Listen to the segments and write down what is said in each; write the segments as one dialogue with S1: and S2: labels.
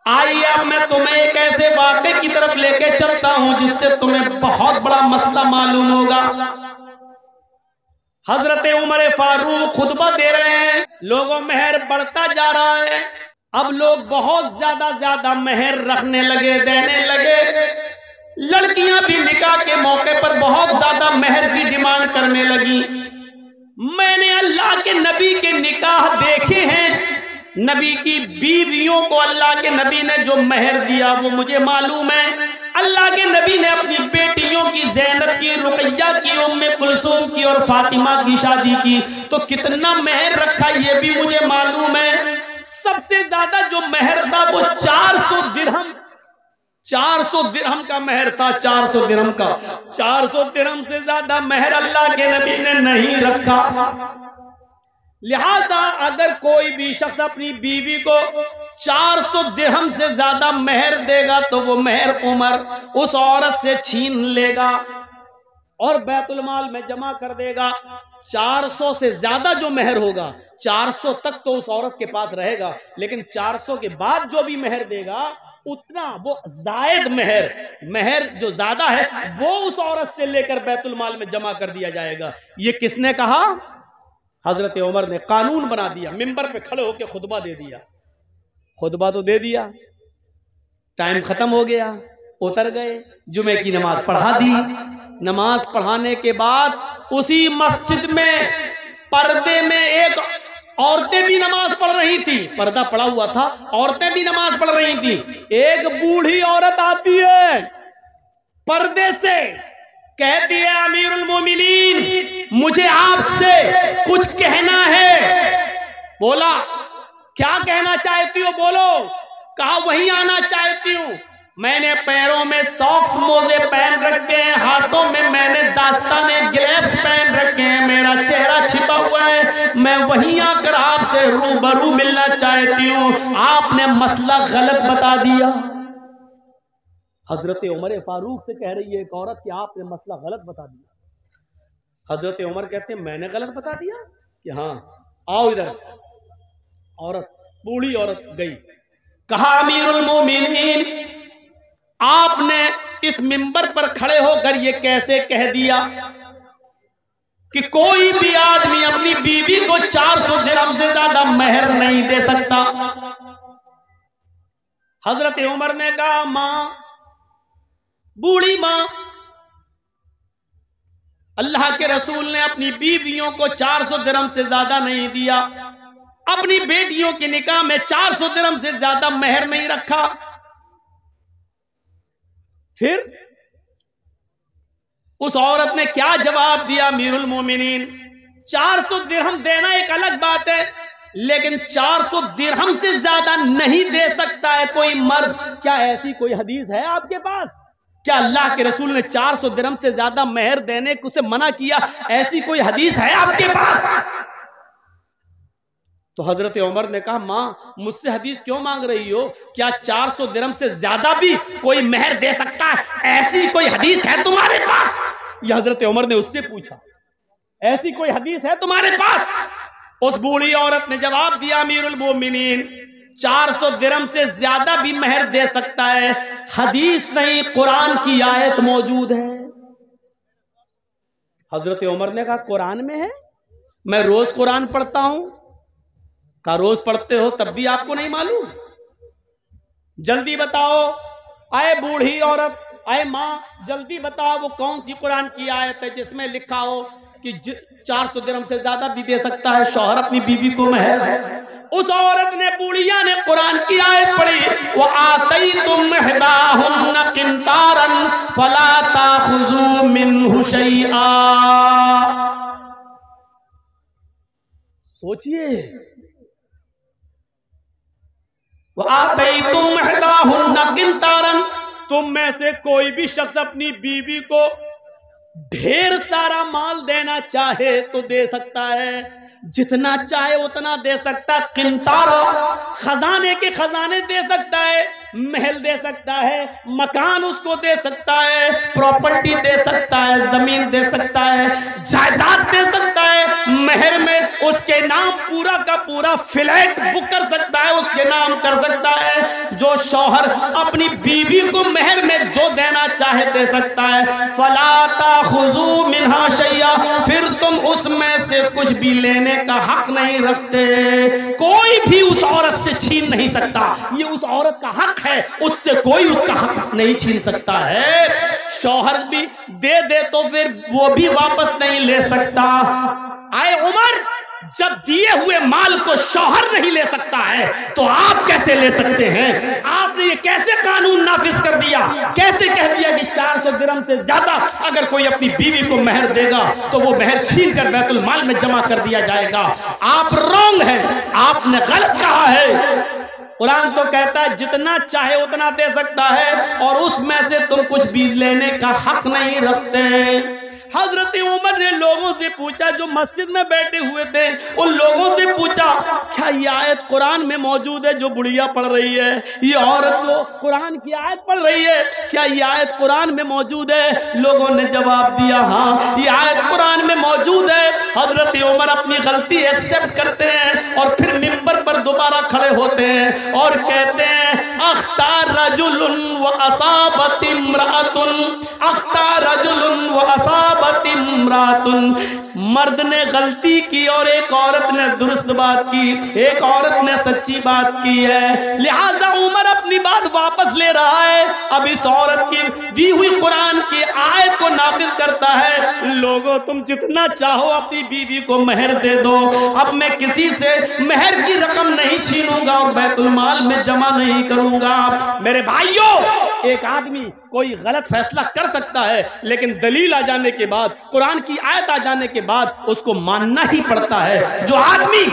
S1: आइए अब मैं तुम्हें एक ऐसे वाक़े की तरफ लेके चलता हूं जिससे तुम्हें बहुत बड़ा मसला मालूम होगा। हजरत उमर फारूक खुतबा दे रहे हैं, लोगों मेहर बढ़ता जा रहा है। अब लोग बहुत ज्यादा मेहर रखने लगे, देने लगे। लड़कियां भी निकाह के मौके पर बहुत ज्यादा मेहर की डिमांड करने लगी। मैंने अल्लाह के नबी के निकाह देखे हैं, नबी की बीवियों को अल्लाह के नबी ने जो मेहर दिया वो मुझे मालूम है। अल्लाह के नबी ने अपनी बेटियों की, ज़ैनब की, रुकैया की, उम्मे कुलसूम की और फातिमा की शादी की तो कितना मेहर रखा ये भी मुझे मालूम है। सबसे ज्यादा जो मेहर था वो 400 दिरहम, 400 दिरहम का मेहर था। 400 दिरहम का, 400 दिरहम से ज्यादा मेहर अल्लाह के नबी ने नहीं रखा। लिहाजा अगर कोई भी शख्स अपनी बीवी को 400 दिरहम से ज्यादा मेहर देगा तो वो मेहर उमर उस औरत से छीन लेगा और बैतुल माल में जमा कर देगा। 400 से ज्यादा जो मेहर होगा, 400 तक तो उस औरत के पास रहेगा, लेकिन 400 के बाद जो भी मेहर देगा उतना वो जायद मेहर जो ज्यादा है वो उस औरत से लेकर बैतुल माल में जमा कर दिया जाएगा। ये किसने कहा? हजरत उमर ने कानून बना दिया, मिंबर पे खड़े होकर खुतबा दे दिया। खुतबा तो दे दिया, टाइम खत्म हो गया, उतर गए, जुमे की नमाज पढ़ा दी। नमाज पढ़ाने के बाद उसी मस्जिद में पर्दे में एक औरतें भी नमाज पढ़ रही थी, पर्दा पड़ा हुआ था, औरतें भी नमाज पढ़ रही थी। एक बूढ़ी औरत आती है पर्दे से, कहती है अमीरुल मोमिनीन मुझे आपसे कुछ कहना है। बोला क्या कहना चाहती हो? बोलो। कहा वहीं आना चाहती हूं, मैंने पैरों में सॉक्स मोजे पहन रखे हैं, हाथों में मैंने दास्ताने ग्लव्स पहन रखे हैं, मेरा चेहरा छिपा हुआ है, मैं वहीं आकर आपसे रूबरू मिलना चाहती हूं, आपने मसला गलत बता दिया। हजरत उमर फारूक से कह रही है एक औरत कि आपने मसला गलत बता दिया। हजरत उमर कहते हैं मैंने गलत बता दिया? कि हाँ, आओ इधर। औरत, बूढ़ी औरत गई, कहा अमीरुल मोमिनीन आपने इस मिंबर पर खड़े होकर ये कैसे कह दिया कि कोई भी आदमी अपनी बीवी को 400 दिरहम से ज्यादा मेहर नहीं दे सकता? हजरत उमर ने कहा मां, बूढ़ी मां, अल्लाह के रसूल ने अपनी बीवियों को 400 दिरहम से ज्यादा नहीं दिया, अपनी बेटियों के निकाह में 400 दिरहम से ज्यादा मेहर नहीं रखा। फिर उस औरत ने क्या जवाब दिया? अमीरुल मोमिनीन 400 दिरहम देना एक अलग बात है, लेकिन 400 दिरहम से ज्यादा नहीं दे सकता है कोई मर्द। क्या ऐसी कोई हदीस है आपके पास? क्या अल्लाह के रसूल ने 400 दिरहम से ज्यादा मेहर देने को से मना किया? ऐसी कोई हदीस है आपके पास? तो हजरत उमर ने कहा मां, मुझसे हदीस क्यों मांग रही हो? क्या 400 दिरहम से ज्यादा भी कोई मेहर दे सकता है? ऐसी कोई हदीस है तुम्हारे पास? यह हजरत उमर ने उससे पूछा, ऐसी कोई हदीस है तुम्हारे पास? उस बूढ़ी औरत ने जवाब दिया अमीरुल मोमिनीन 400 दिरहम से ज्यादा भी मेहर दे सकता है, हदीस नहीं कुरान की आयत मौजूद है। हजरत उमर ने कहा कुरान में है? मैं रोज कुरान पढ़ता हूं। का रोज पढ़ते हो तब भी आपको नहीं मालूम? जल्दी बताओ। आए बूढ़ी औरत, आए मां, जल्दी बताओ वो कौन सी कुरान की आयत है जिसमें लिखा हो कि 400 दिरहम से ज्यादा भी दे सकता है शौहर अपनी बीवी को मेहर। उस औरत ने, बूढ़िया ने कुरान की आयत पढ़ी, वो आतैतुम इहदाहुन्ना किंतारन फला ताखुजू मिन्हु शैआ। सोचिए, वो आतैतुम इहदाहुन्ना किंतारन, तुम में से कोई भी शख्स अपनी बीवी को ढेर सारा माल देना चाहे तो दे सकता है, जितना चाहे उतना दे सकता है। किंतारा, खजाने के खजाने दे सकता है। महल दे सकता है, मकान उसको दे सकता है, प्रॉपर्टी दे सकता है, जमीन दे सकता है, जायदाद दे सकता है। महर में उसके नाम पूरा का पूरा फ्लैट बुक कर सकता है, उसके नाम कर सकता है। जो शौहर अपनी बीवी को महर में जो देना चाहे दे सकता है। फला ताखुजू मिन्हा शैया, फिर तुम उसमें से कुछ भी लेने का हक नहीं रखते। कोई भी उस औरत से छीन नहीं सकता, ये उस औरत का हक है, उससे कोई उसका हक नहीं छीन सकता है। शौहर भी दे तो फिर वो भी वापस नहीं ले सकता। आए उमर, जब दिए हुए माल को शौहर नहीं ले सकता है तो आप कैसे ले सकते हैं? आपने ये कैसे कानून नाफिज कर दिया? कैसे कह दिया कि 400 दिरहम से ज्यादा अगर कोई अपनी बीवी को महर देगा तो वो महर छीन कर बैतुल माल में जमा कर दिया जाएगा? आप रॉन्ग हैं, आपने गलत कहा है। कुरान तो कहता है जितना चाहे उतना दे सकता है और उसमें से तुम कुछ भी लेने का हक नहीं रखते। हजरत उमर ने लोगों से पूछा, जो मस्जिद में बैठे हुए थे उन लोगों से पूछा, क्या ये आयत कुरान में मौजूद है जो बुढ़िया पढ़ रही है? ये औरत जो कुरान की आयत पढ़ रही है, क्या ये आयत कुरान में मौजूद है? लोगों ने जवाब दिया, हाँ ये आयत कुरान में मौजूद है। हजरत उमर अपनी गलती एक्सेप्ट करते हैं और फिर मिंबर पर दोबारा खड़े होते हैं और कहते हैं, अख्तार रजुलुन व असाबत इम्रातुन, अख्तार रजुलुन व असाबत इम्रातुन। मर्द ने गलती की और एक औरत ने दुरुस्त बात की, एक औरत ने सच्ची बात की है, लिहाजा उमर अपनी बात वापस ले रहा है। अब इस औरत की दी हुई कुरान की आयत को नाफिज करता है। लोगों, तुम जितना चाहो अपनी बीवी को महर दे दो, अब मैं किसी से महर की रकम नहीं छीनूंगा और बैतुल माल में जमा नहीं करूंगा। मेरे भाइयों, एक आदमी कोई गलत फैसला कर सकता है, लेकिन दलील आ जाने के बाद, कुरान की आयत आ जाने के बाद उसको मानना ही पड़ता है। जो आदमी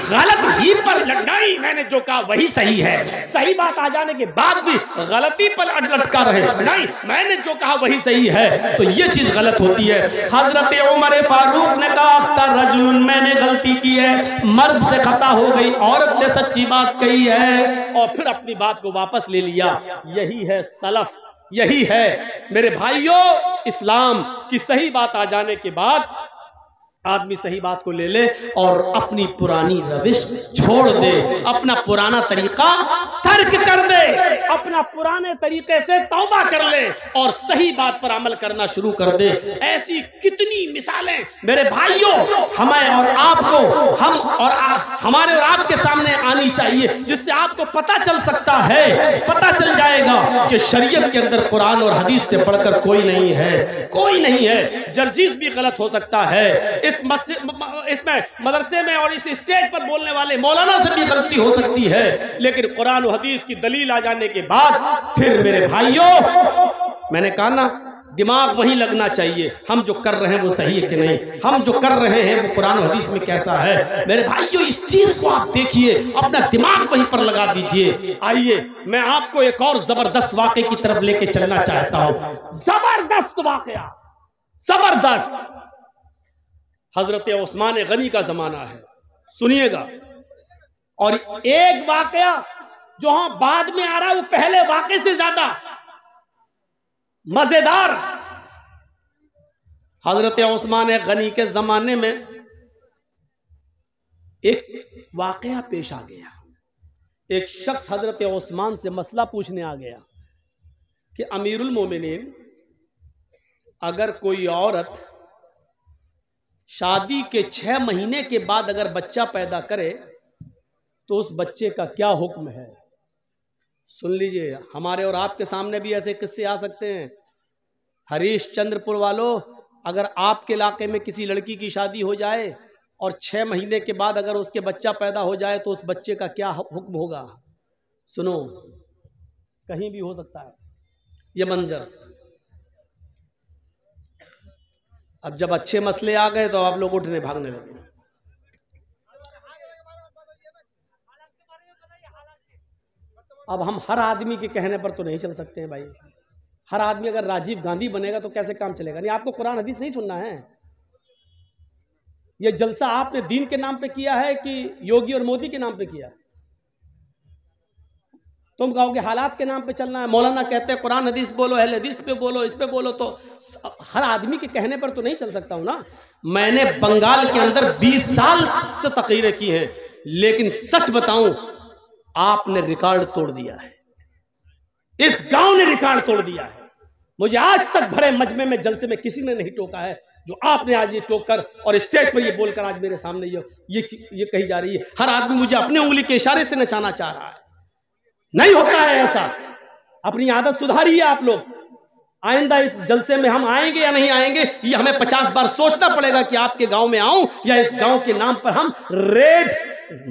S1: गलत ही पर नहीं, मैंने जो कहा वही सही है, सही बात आ जाने के बाद भी गलती पर लटका रहे, नहीं मैंने जो कहा वही सही है, तो ये चीज गलत होती है। हजरत उमर फारूक ने कहा, अख्तर रजुलन, मैंने गलती की है, मर्द से खता हो गई, औरत ने सच्ची बात कही है, और फिर अपनी बात को वापस ले लिया। यही है सलफ, यही है मेरे भाइयों। इस्लाम की सही बात आ जाने के बाद आदमी सही बात को ले ले और अपनी पुरानी रविश छोड़ दे, अपना पुराना तरीका तर्क कर दे, अपना पुराने तरीके से तौबा कर ले और सही बात पर अमल करना शुरू कर दे। ऐसी कितनी मिसालें मेरे भाइयों हमें और आपको, हम और हमारे और आपके सामने आनी चाहिए, जिससे आपको पता चल सकता है, पता चल जाएगा कि शरीयत के अंदर कुरान और हदीस से बढ़कर कोई नहीं है, कोई नहीं है। जर्जीस भी गलत हो सकता है, इसमें मदरसे में और इस स्टेज पर बोलने वाले मौलाना से भी गलती हो सकती है, लेकिन कुरान और हदीस की दलील आ जाने के बाद फिर मेरे भाइयों, मैंने कहा ना, दिमाग वही लगना चाहिए, हम जो कर रहे हैं वो सही है कि नहीं, हम जो कर रहे हैं वो कुरान और हदीस में कैसा है। मेरे भाइयों, इस चीज को आप देखिए, अपना दिमाग वहीं पर लगा दीजिए। आइए मैं आपको एक और जबरदस्त वाक़े की तरफ लेके चलना चाहता हूं। जबरदस्त वाक़या, जबरदस्त। हजरत उस्मान गनी का जमाना है, सुनिएगा। और एक वाकया जो हाँ बाद में आ रहा है वो पहले वाकये से ज्यादा मजेदार। हजरत उस्मान गनी के जमाने में एक वाकया पेश आ गया। एक शख्स हजरत उस्मान से मसला पूछने आ गया कि अमीरुल मोमिनीन, अगर कोई औरत शादी के 6 महीने के बाद अगर बच्चा पैदा करे तो उस बच्चे का क्या हुक्म है? सुन लीजिए, हमारे और आपके सामने भी ऐसे किस्से आ सकते हैं। हरीश चंद्रपुर वालों, अगर आपके इलाके में किसी लड़की की शादी हो जाए और 6 महीने के बाद अगर उसके बच्चा पैदा हो जाए तो उस बच्चे का क्या हुक्म होगा? सुनो, कहीं भी हो सकता है ये मंजर। अब जब अच्छे मसले आ गए तो आप लोग उठने भागने लगे। अब हम हर आदमी के कहने पर तो नहीं चल सकते हैं भाई। हर आदमी अगर राजीव गांधी बनेगा तो कैसे काम चलेगा? नहीं, आपको कुरान हदीस नहीं सुनना है। ये जलसा आपने दीन के नाम पे किया है कि योगी और मोदी के नाम पे किया? तुम कहोगे हालात के नाम पे चलना है। मौलाना कहते हैं कुरान हदीस बोलो, अहले हदीस पे बोलो, इस पे बोलो, तो हर आदमी के कहने पर तो नहीं चल सकता हूं ना। मैंने बंगाल के अंदर 20 साल से तकरीरें की हैं, लेकिन सच बताऊं आपने रिकॉर्ड तोड़ दिया है, इस गांव ने रिकॉर्ड तोड़ दिया है। मुझे आज तक भरे मजमे में जलसे में किसी ने नहीं टोका है जो आपने आज ये टोक कर और स्टेज पर ये बोलकर आज मेरे सामने ये कही जा रही है। हर आदमी मुझे अपने उंगली के इशारे से नचाना चाह रहा है। नहीं होता है ऐसा। अपनी आदत सुधारिए आप लोग। आइंदा इस जलसे में हम आएंगे या नहीं आएंगे, ये हमें 50 बार सोचना पड़ेगा कि आपके गांव में आऊं या इस गांव के नाम पर हम रेड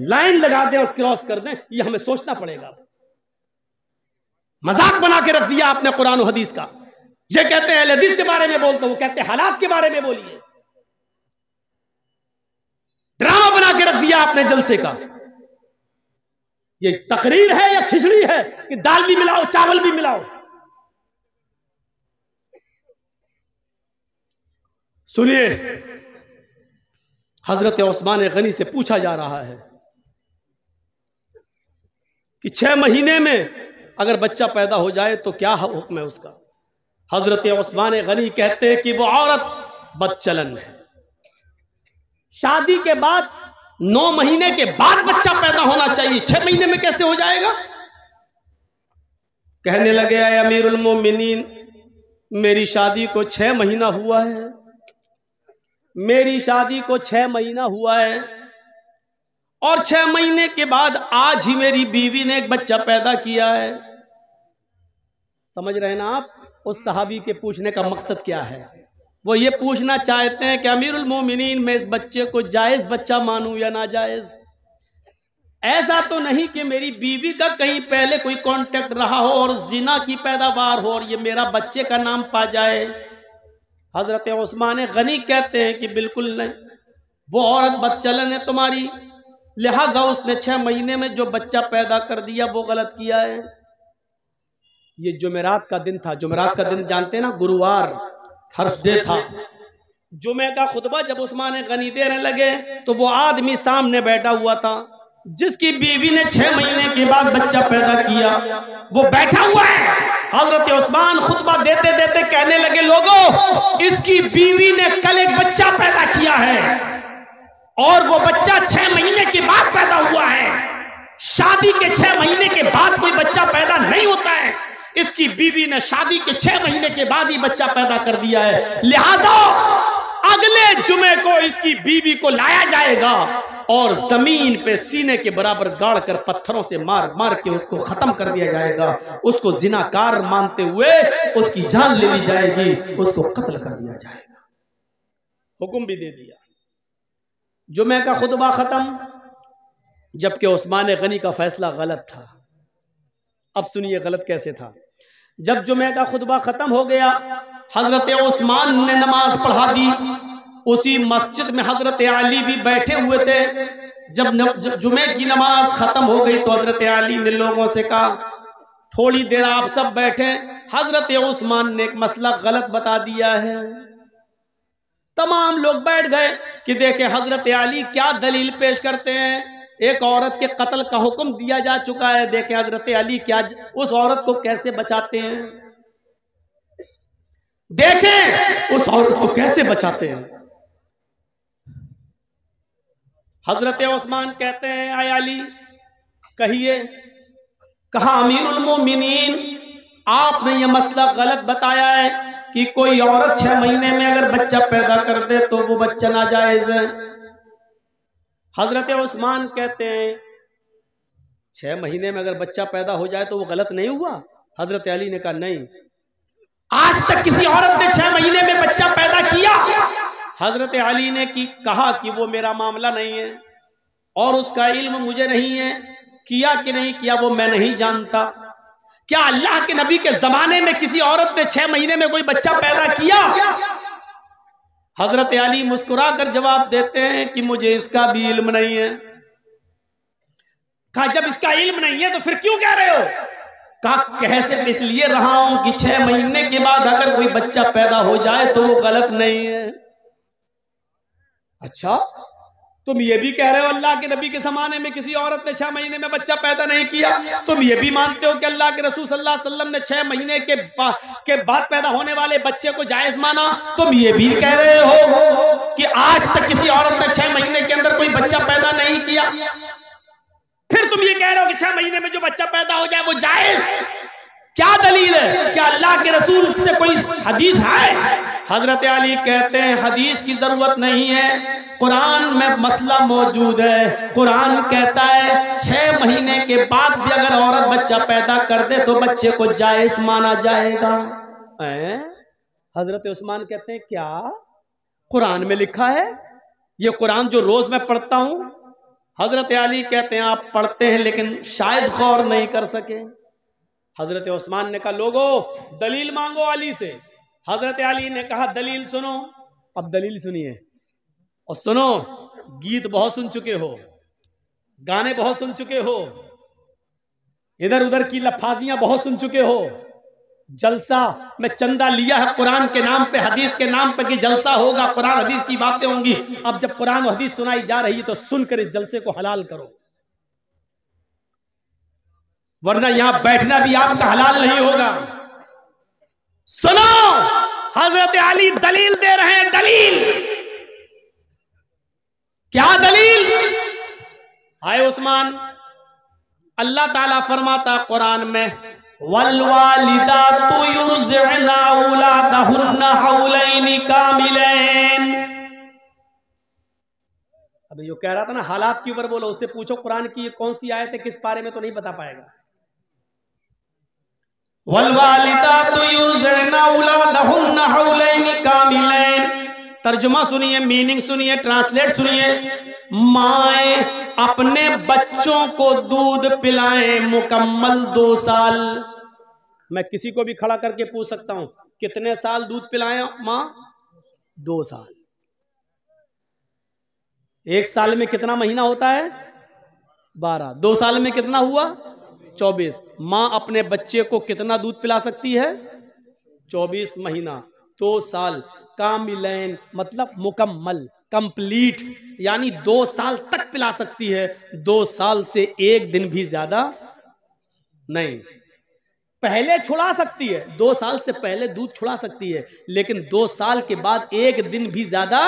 S1: लाइन लगा दें और क्रॉस कर दें, ये हमें सोचना पड़ेगा। मजाक बना के रख दिया आपने कुरान और हदीस का। ये कहते हैं हदीस के बारे में बोलते, वो कहते हैं हालात के बारे में बोलिए। ड्रामा बना के रख दिया आपने जलसे का। ये तकरीर है या खिचड़ी है कि दाल भी मिलाओ चावल भी मिलाओ? सुनिए, हजरत उस्मान गनी से पूछा जा रहा है कि 6 महीने में अगर बच्चा पैदा हो जाए तो क्या हुक्म है उसका। हजरत उस्मान गनी कहते हैं कि वो औरत बदचलन है। शादी के बाद 9 महीने के बाद बच्चा पैदा होना चाहिए, 6 महीने में कैसे हो जाएगा? कहने लगे अमीरुल मोमिनीन, मेरी शादी को 6 महीना हुआ है, मेरी शादी को 6 महीना हुआ है और 6 महीने के बाद आज ही मेरी बीवी ने एक बच्चा पैदा किया है। समझ रहे हैं ना आप उस सहाबी के पूछने का मकसद क्या है? वो ये पूछना चाहते हैं कि अमीरुल मोमिनीन, मैं इस बच्चे को जायज बच्चा मानूं या नाजायज? ऐसा तो नहीं कि मेरी बीवी का कहीं पहले कोई कांटेक्ट रहा हो और जिना की पैदावार हो और ये मेरा बच्चे का नाम पा जाए। हजरत उस्मान गनी कहते हैं कि बिल्कुल नहीं, वो औरत बदचलन है तुम्हारी, लिहाजा उसने 6 महीने में जो बच्चा पैदा कर दिया वो गलत किया है। ये जुमेरात का दिन था। जुमेरात का दिन जानते हैं ना, गुरुवार, थर्सडे था। जुमे का खुतबा जब उस्मान गनी देने लगे तो वो आदमी सामने बैठा हुआ था जिसकी बीवी ने 6 महीने के बाद बच्चा पैदा किया, वो बैठा हुआ है। हजरत उस्मान खुतबा देते देते कहने लगे, लोगों, इसकी बीवी ने कल एक बच्चा पैदा किया है और वो बच्चा 6 महीने के बाद पैदा हुआ है। शादी के 6 महीने के बाद कोई बच्चा पैदा नहीं होता है। इसकी बीवी ने शादी के 6 महीने के बाद ही बच्चा पैदा कर दिया है। लिहाजा अगले जुमे को इसकी बीवी को लाया जाएगा और जमीन पे सीने के बराबर गाड़ कर पत्थरों से मार मार के उसको खत्म कर दिया जाएगा। उसको जिनाकार मानते हुए उसकी जान ले ली जाएगी, उसको कत्ल कर दिया जाएगा। हुक्म भी दे दिया। जुमे का खुतबा खत्म, जबकि उस्मान गनी का फैसला गलत था। अब सुनिए गलत कैसे था। जब जुमे का खुतबा खत्म हो गया, हजरत उस्मान ने नमाज पढ़ा दी। उसी मस्जिद में हजरत अली भी बैठे हुए थे। जब जुमे की नमाज खत्म हो गई तो हजरत अली ने लोगों से कहा, थोड़ी देर आप सब बैठे, हजरत उस्मान ने एक मसला गलत बता दिया है। तमाम लोग बैठ गए कि देखे हजरत अली क्या दलील पेश करते हैं। एक औरत के कत्ल का हुक्म दिया जा चुका है, देखें हजरत अली क्या उस औरत को कैसे बचाते हैं, देखें उस औरत को कैसे बचाते हैं। हजरत उस्मान कहते हैं, आय अली कहिए। कहा, अमीरुल मोमिनीन, आपने ये मसला गलत बताया है कि कोई औरत 6 महीने में अगर बच्चा पैदा कर दे तो वो बच्चा नाजायज है। हजरत उस्मान कहते हैं 6 महीने में अगर बच्चा पैदा हो जाए तो वो गलत नहीं हुआ? हजरत अली ने कहा नहीं, आज तक किसी औरत ने 6 महीने में बच्चा पैदा किया? हजरत अली ने कहा कि वो मेरा मामला नहीं है और उसका इल्म मुझे नहीं है, किया कि नहीं किया वो मैं नहीं जानता। क्या अल्लाह के नबी के जमाने में किसी औरत ने 6 महीने में कोई बच्चा पैदा किया? हजरत अली मुस्कुरा कर जवाब देते हैं कि मुझे इसका भी इल्म नहीं है। कहा, जब इसका इल्म नहीं है तो फिर क्यों कह रहे हो? कहा, कह सिर्फ इसलिए रहा हूं कि 6 महीने के बाद अगर कोई बच्चा पैदा हो जाए तो वो गलत नहीं है। अच्छा, तुम ये भी कह रहे हो अल्लाह के नबी के जमाने में किसी औरत ने 6 महीने में बच्चा पैदा नहीं किया। तुम ये भी मानते हो कि अल्लाह के रसूल सल्लल्लाहु अलैहि वसल्लम ने 6 महीने के बाद पैदा होने वाले बच्चे को जायज माना। तुम ये भी कह रहे हो कि आज तक किसी औरत ने 6 महीने के अंदर कोई बच्चा पैदा नहीं किया। फिर तुम ये कह रहे हो कि 6 महीने में जो बच्चा पैदा हो जाए वो जायज। क्या दलील है? क्या अल्लाह के रसूल से कोई हदीस है? हजरत अली कहते हैं हदीस की जरूरत नहीं है, कुरान में मसला मौजूद है। कुरान कहता है 6 महीने के बाद भी अगर औरत बच्चा पैदा कर दे तो बच्चे को जायज माना जाएगा। हजरत उस्मान कहते हैं क्या कुरान में लिखा है? ये कुरान जो रोज मैं पढ़ता हूं। हजरत अली कहते हैं आप पढ़ते हैं लेकिन शायद गौर नहीं कर सके। हजरत उस्मान ने कहा लोगो दलील मांगो अली से। हजरत अली ने कहा दलील सुनो। अब दलील सुनिए और सुनो, गीत बहुत सुन चुके हो, गाने बहुत सुन चुके हो, इधर उधर की लफाजियां बहुत सुन चुके हो। जलसा में चंदा लिया है कुरान के नाम पे, हदीस के नाम पे कि जलसा होगा, कुरान हदीस की बातें होंगी। अब जब कुरान हदीस सुनाई जा रही है तो सुनकर इस जलसे को हलाल करो, वरना यहां बैठना भी आपका हलाल नहीं होगा। सुनो, हजरत अली दलील दे रहे हैं। दलील क्या? दलील हाय उस्मान, अल्लाह ताला फरमाता कुरान में वल्वालिदातु युरज़िअना औलादहुन्ना हौलैनि कामिलैन। अभी जो कह रहा था ना हालात के ऊपर बोलो, उससे पूछो कुरान की कौन सी आयत है, किस पारे में, तो नहीं बता पाएगा। वल्वालिदातु युरज़िअना औलादहुन्ना हौलैनि कामिलैन। तर्जुमा सुनिए, मीनिंग सुनिए, ट्रांसलेट सुनिए। माए अपने बच्चों को दूध पिलाएं मुकम्मल 2 साल। मैं किसी को भी खड़ा करके पूछ सकता हूं कितने साल दूध पिलाएं मां? 2 साल। 1 साल में कितना महीना होता है? 12। 2 साल में कितना हुआ? 24। मां अपने बच्चे को कितना दूध पिला सकती है? 24 महीना, 2 साल। कामिलैन मतलब मुकम्मल, कंप्लीट, यानी 2 साल तक पिला सकती है। 2 साल से 1 दिन भी ज्यादा नहीं। पहले छुड़ा सकती है, 2 साल से पहले दूध छुड़ा सकती है, लेकिन 2 साल के बाद 1 दिन भी ज्यादा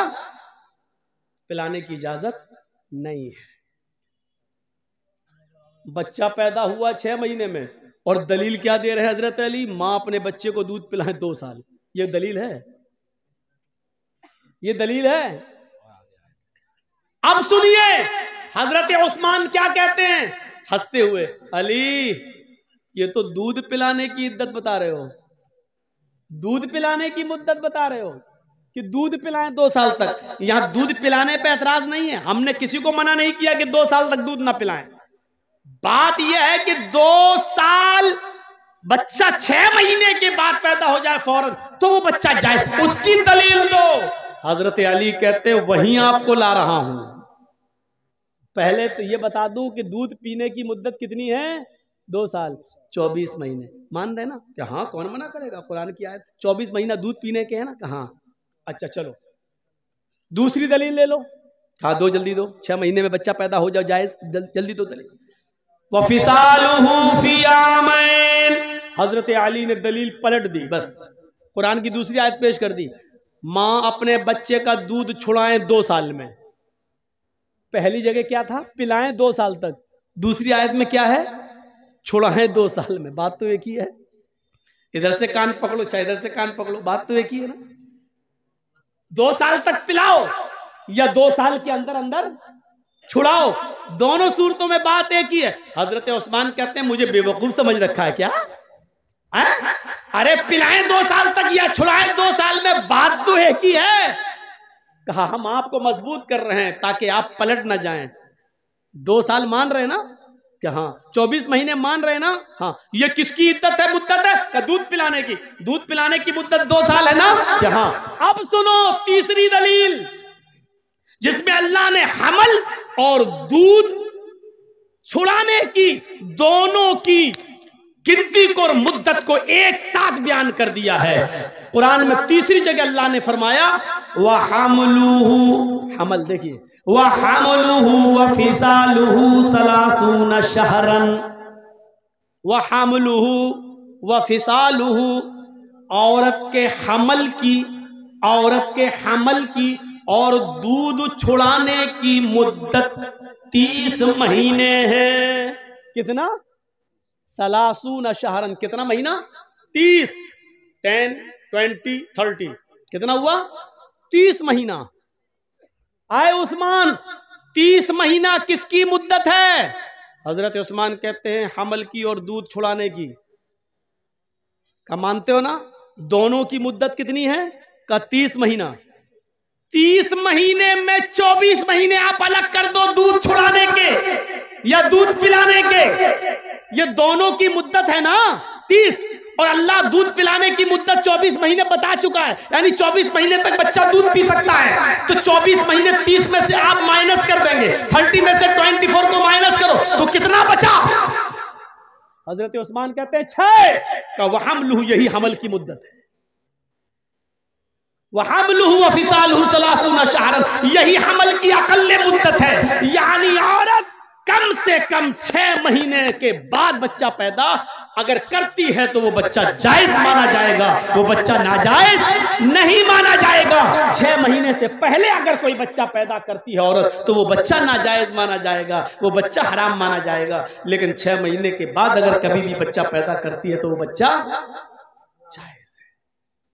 S1: पिलाने की इजाजत नहीं है। बच्चा पैदा हुआ 6 महीने में और दलील क्या दे रहे हैं हजरत अली? मां अपने बच्चे को दूध पिलाए 2 साल। ये दलील है? ये दलील है? अब सुनिए हजरत उस्मान क्या कहते हैं हंसते हुए, अली ये तो दूध पिलाने की इद्दत बता रहे हो, दूध पिलाने की मुद्दत बता रहे हो कि दूध पिलाएं 2 साल तक। यहां दूध पिलाने पे एतराज नहीं है, हमने किसी को मना नहीं किया कि 2 साल तक दूध ना पिलाएं। बात यह है कि 2 साल बच्चा 6 महीने के बाद पैदा हो जाए फौरन तो वो बच्चा जाए, उसकी दलील दो। हजरत अली कहते हैं वहीं आपको ला रहा हूं। पहले तो ये बता दूं कि दूध पीने की मुद्दत कितनी है? 2 साल, 24 महीने। मान रहे ना कि हाँ, कौन मना करेगा, कुरान की आयत 24 महीना दूध पीने के है ना, कहाँ। अच्छा चलो दूसरी दलील ले लो। हाँ दो, जल्दी दो। 6 महीने में बच्चा पैदा हो जाओ जायज, जल्दी दो दलील। वफिसालुहु फी आमैन। हजरत अली ने दलील पलट दी, बस कुरान की दूसरी आयत पेश कर दी। मां अपने बच्चे का दूध छुड़ाएं 2 साल में। पहली जगह क्या था? पिलाएं 2 साल तक। दूसरी आयत में क्या है? छुड़ाएं 2 साल में। बात तो एक ही है। इधर से कान पकड़ो चाहे इधर से कान पकड़ो, बात तो एक ही है ना। 2 साल तक पिलाओ या 2 साल के अंदर अंदर छुड़ाओ, दोनों सूरतों में बात एक ही है। हजरत उस्मान कहते हैं मुझे बेवकूफ समझ रखा है क्या? अरे पिलाएं 2 साल तक या छुड़ाएं 2 साल में, बात तो एक ही है। कहा हम आपको मजबूत कर रहे हैं ताकि आप पलट ना जाएं। 2 साल मान रहे ना कि हाँ, 24 महीने मान रहे ना, हाँ। ये किसकी इद्दत है, मुद्दत है? का दूध पिलाने की। दूध पिलाने की मुद्दत 2 साल है ना, कि हाँ। अब सुनो तीसरी दलील जिसमें अल्लाह ने हमल और दूध छुड़ाने की दोनों की गिनती को और मुद्दत को एक साथ बयान कर दिया है। कुरान में तीसरी जगह अल्लाह ने फरमाया वहमलुहु हमल। देखिए, वह हमलुहु व फिसालुहु सलासून शहरन, वह हमलुहु व फिसालुहु, औरत के हमल की, औरत के हमल की और दूध छुड़ाने की मुद्दत 30 महीने है। कितना? सलासून शहरन, कितना महीना? 30, 10, 20, 30, कितना हुआ? 30 महीना। आए उस्मान, 30 महीना किसकी मुद्दत है? हजरत उस्मान कहते हैं हमल की और दूध छुड़ाने की। क्या मानते हो ना? दोनों की मुद्दत कितनी है? का 30 महीना। 30 महीने में 24 महीने आप अलग कर दो दूध छुड़ाने के या दूध पिलाने के, ये दोनों की मुद्दत है ना 30, और अल्लाह दूध पिलाने की मुद्दत 24 महीने बता चुका है, यानी 24 महीने तक बच्चा दूध पी सकता है। तो 24 महीने 30 में से आप माइनस कर देंगे, 30 में से 24 को माइनस करो तो कितना बचा? हजरत उस्मान कहते हैं 6 का वहमलुहु, यही हमल की मुद्दत है। वहमलुहु व फिसालुहु सलासून शहरन, यही हमल की अकल्ले मुद्दत है, यानी औरत कम से कम 6 महीने के बाद बच्चा पैदा अगर करती है तो वो बच्चा जायज माना जाएगा, वो बच्चा नाजायज नहीं माना जाएगा। 6 महीने से पहले अगर कोई बच्चा पैदा करती है औरत तो वो बच्चा नाजायज माना जाएगा, वो बच्चा हराम माना जाएगा। लेकिन 6 महीने के बाद अगर कभी भी बच्चा पैदा करती है तो वो बच्चा जायज।